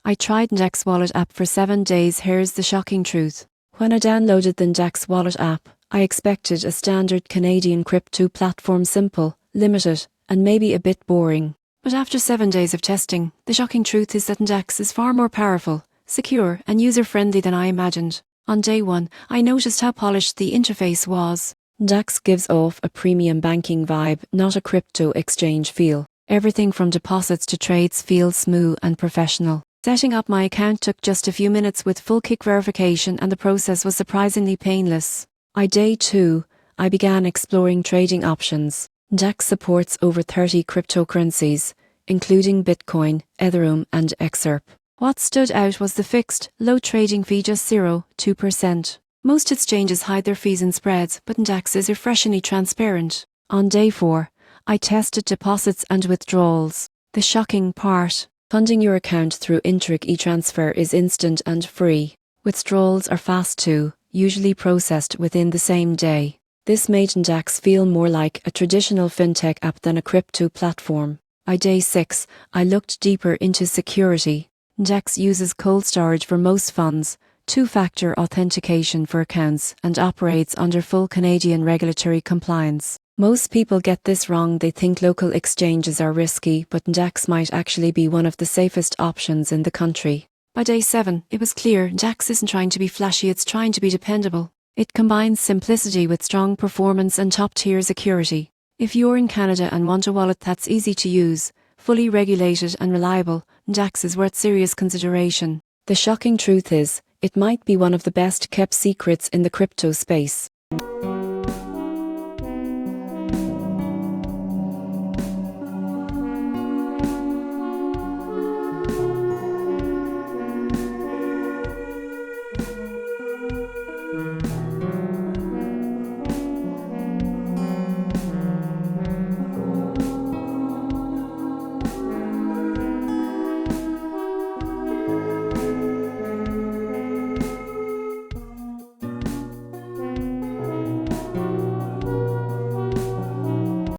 I tried NDAX wallet app for 7 days. Here's the shocking truth. When I downloaded the NDAX wallet app, I expected a standard Canadian crypto platform, simple, limited, and maybe a bit boring. But after 7 days of testing, the shocking truth is that NDAX is far more powerful, secure, and user-friendly than I imagined. On day 1, I noticed how polished the interface was. NDAX gives off a premium banking vibe, not a crypto exchange feel. Everything from deposits to trades feels smooth and professional. Setting up my account took just a few minutes with full kick verification, and the process was surprisingly painless. On day 2, I began exploring trading options. NDAX supports over 30 cryptocurrencies, including Bitcoin, Ethereum, and XRP. What stood out was the fixed, low trading fee, just 0.2%. Most exchanges hide their fees and spreads, but NDAX is refreshingly transparent. On day 4, I tested deposits and withdrawals. The shocking part: funding your account through Interac e-transfer is instant and free. Withdrawals are fast too, usually processed within the same day. This made NDAX feel more like a traditional fintech app than a crypto platform. On day 6, I looked deeper into security. NDAX uses cold storage for most funds, two-factor authentication for accounts, and operates under full Canadian regulatory compliance. Most people get this wrong. They think local exchanges are risky, but NDAX might actually be one of the safest options in the country. By day 7, it was clear NDAX isn't trying to be flashy, it's trying to be dependable. It combines simplicity with strong performance and top-tier security. If you're in Canada and want a wallet that's easy to use, fully regulated and reliable, NDAX is worth serious consideration. The shocking truth is, it might be one of the best kept secrets in the crypto space.